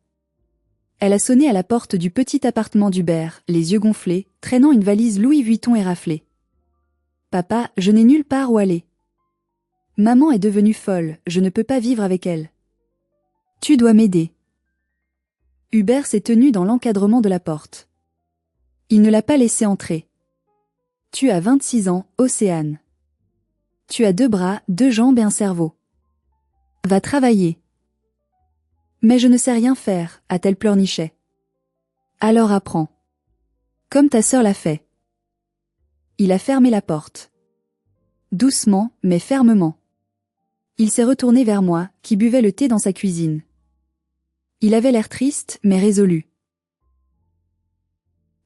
Elle a sonné à la porte du petit appartement d'Hubert, les yeux gonflés, traînant une valise Louis Vuitton éraflée. Papa, je n'ai nulle part où aller. Maman est devenue folle, je ne peux pas vivre avec elle. Tu dois m'aider. Hubert s'est tenu dans l'encadrement de la porte. Il ne l'a pas laissé entrer. Tu as 26 ans, Océane. Tu as 2 bras, 2 jambes et un cerveau. Va travailler. Mais je ne sais rien faire, a-t-elle pleurniché. Alors apprends. Comme ta sœur l'a fait. Il a fermé la porte. Doucement, mais fermement. Il s'est retourné vers moi, qui buvais le thé dans sa cuisine. Il avait l'air triste, mais résolu.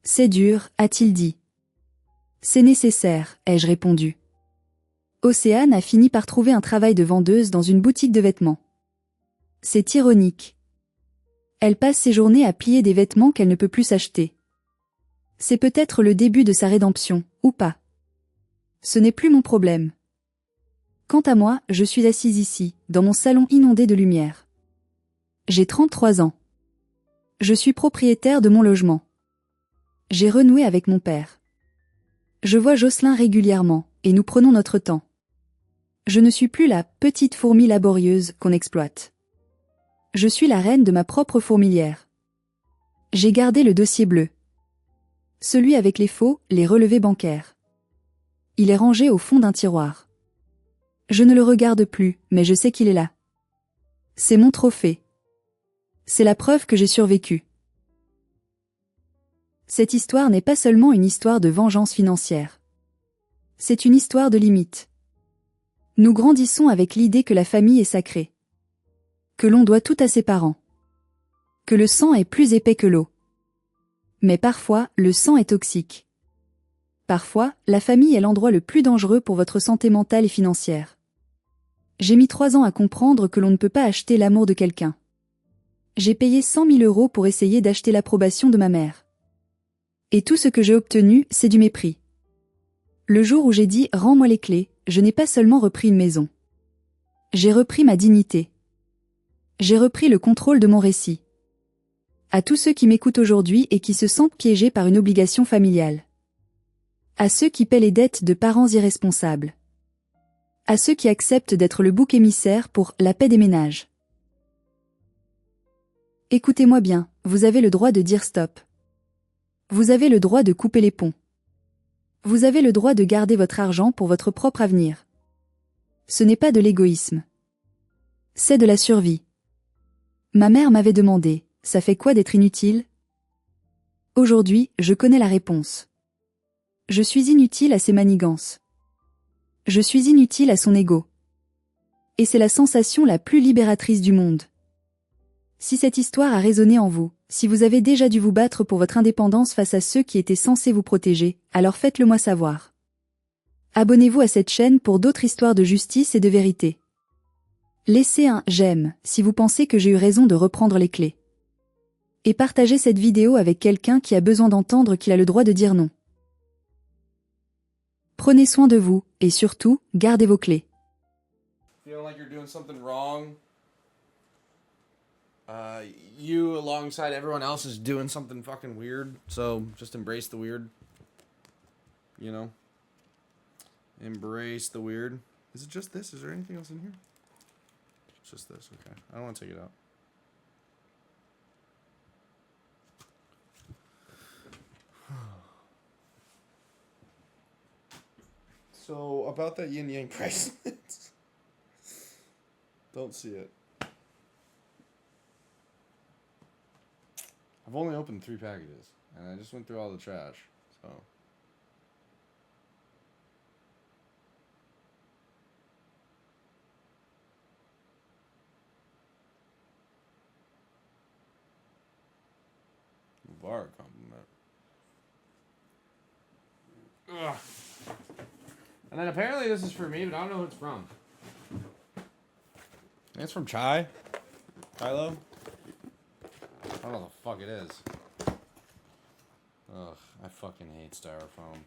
C'est dur, a-t-il dit. C'est nécessaire, ai-je répondu. Océane a fini par trouver un travail de vendeuse dans une boutique de vêtements. C'est ironique. Elle passe ses journées à plier des vêtements qu'elle ne peut plus s'acheter. C'est peut-être le début de sa rédemption, ou pas. Ce n'est plus mon problème. Quant à moi, je suis assise ici, dans mon salon inondé de lumière. J'ai 33 ans. Je suis propriétaire de mon logement. J'ai renoué avec mon père. Je vois Jocelyn régulièrement, et nous prenons notre temps. Je ne suis plus la petite fourmi laborieuse qu'on exploite. Je suis la reine de ma propre fourmilière. J'ai gardé le dossier bleu. Celui avec les faux, les relevés bancaires. Il est rangé au fond d'un tiroir. Je ne le regarde plus, mais je sais qu'il est là. C'est mon trophée. C'est la preuve que j'ai survécu. Cette histoire n'est pas seulement une histoire de vengeance financière. C'est une histoire de limites. Nous grandissons avec l'idée que la famille est sacrée. Que l'on doit tout à ses parents. Que le sang est plus épais que l'eau. Mais parfois, le sang est toxique. Parfois, la famille est l'endroit le plus dangereux pour votre santé mentale et financière. J'ai mis 3 ans à comprendre que l'on ne peut pas acheter l'amour de quelqu'un. J'ai payé 100 000 € pour essayer d'acheter l'approbation de ma mère. Et tout ce que j'ai obtenu, c'est du mépris. Le jour où j'ai dit « Rends-moi les clés », je n'ai pas seulement repris une maison. J'ai repris ma dignité. J'ai repris le contrôle de mon récit. À tous ceux qui m'écoutent aujourd'hui et qui se sentent piégés par une obligation familiale. À ceux qui paient les dettes de parents irresponsables. À ceux qui acceptent d'être le bouc émissaire pour la paix des ménages. Écoutez-moi bien, vous avez le droit de dire stop. Vous avez le droit de couper les ponts. Vous avez le droit de garder votre argent pour votre propre avenir. Ce n'est pas de l'égoïsme. C'est de la survie. Ma mère m'avait demandé, ça fait quoi d'être inutile? Aujourd'hui, je connais la réponse. Je suis inutile à ses manigances. Je suis inutile à son ego. Et c'est la sensation la plus libératrice du monde. Si cette histoire a résonné en vous, si vous avez déjà dû vous battre pour votre indépendance face à ceux qui étaient censés vous protéger, alors faites-le moi savoir. Abonnez-vous à cette chaîne pour d'autres histoires de justice et de vérité. Laissez un « j'aime » si vous pensez que j'ai eu raison de reprendre les clés. Et partagez cette vidéo avec quelqu'un qui a besoin d'entendre qu'il a le droit de dire non. Prenez soin de vous, et surtout, gardez vos clés. Feeling like you're doing something wrong. You, alongside everyone else, is doing something fucking weird. So just embrace the weird. You know? Embrace the weird. Is it just this? Is there anything else in here? It's just this. Okay. I don't want to take it out. So, about that yin yang bracelet. Don't see it. I've only opened 3 packages, and I just went through all the trash, so. Bar compliment. Ugh. And then apparently this is for me, but I don't know who it's from. I think it's from Chai. Kylo? I don't know what the fuck it is. Ugh, I fucking hate styrofoam.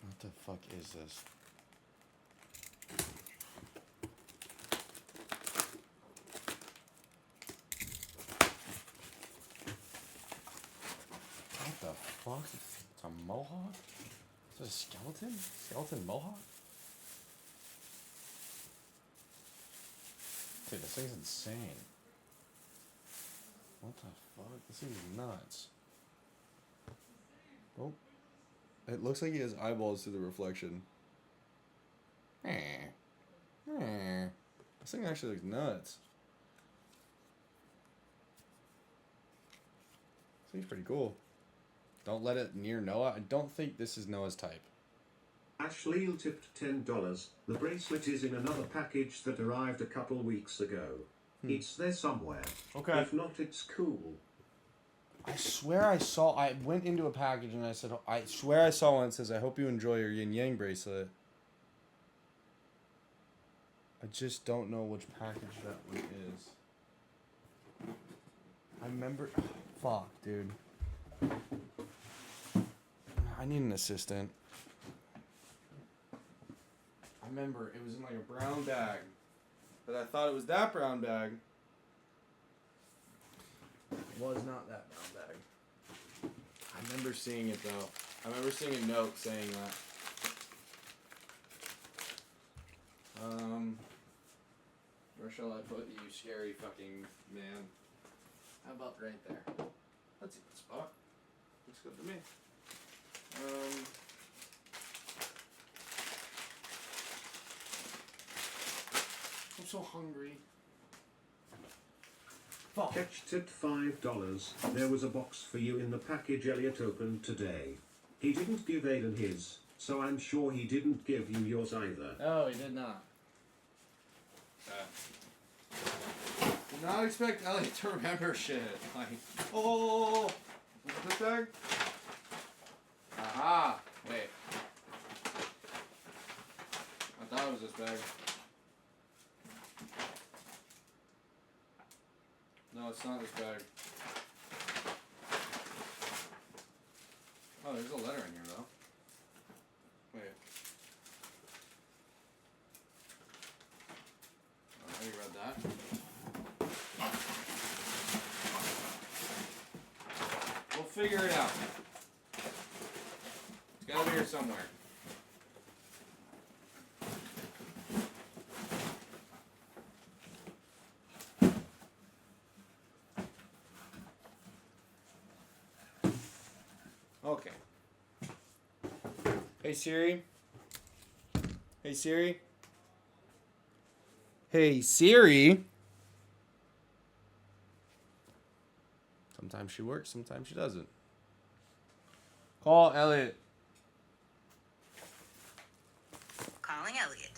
What the fuck is this? What the fuck? It's a mohawk? Is it a skeleton? Skeleton mohawk? Dude, this thing's insane. What the fuck? This thing's nuts. Oh. It looks like he has eyeballs through the reflection. This thing actually looks nuts. This thing's pretty cool. Don't let it near Noah. I don't think this is Noah's type. Ashley tipped $10. The bracelet is in another package that arrived a couple weeks ago. It's there somewhere. Okay. If not, it's cool. I swear I went into a package and I said, I swear I saw one that says, I hope you enjoy your yin yang bracelet. I just don't know which package that one is. I remember, fuck, dude. I need an assistant. I remember it was in like a brown bag. But I thought it was that brown bag. was not that brown bag. I remember seeing it though. I remember seeing a note saying that. Where shall I put you, scary fucking man? How about right there? That's a good spot. Looks good to me. I'm so hungry. Fuck. Catch tipped $5. There was a box for you in the package Elliot opened today. He didn't give Aiden his, so I'm sure he didn't give you yours either. Oh, he did not. Did not expect Elliot to remember shit. Like, oh, was it this bag? Aha! Wait. I thought it was this bag. No, it's not this bag. Oh, there's a letter in here though. Wait. Oh, I already read that. We'll figure it out. It's gotta be here somewhere. Okay. Hey Siri. Hey Siri. Hey Siri. Sometimes she works, sometimes she doesn't. Call Elliot. Calling Elliot.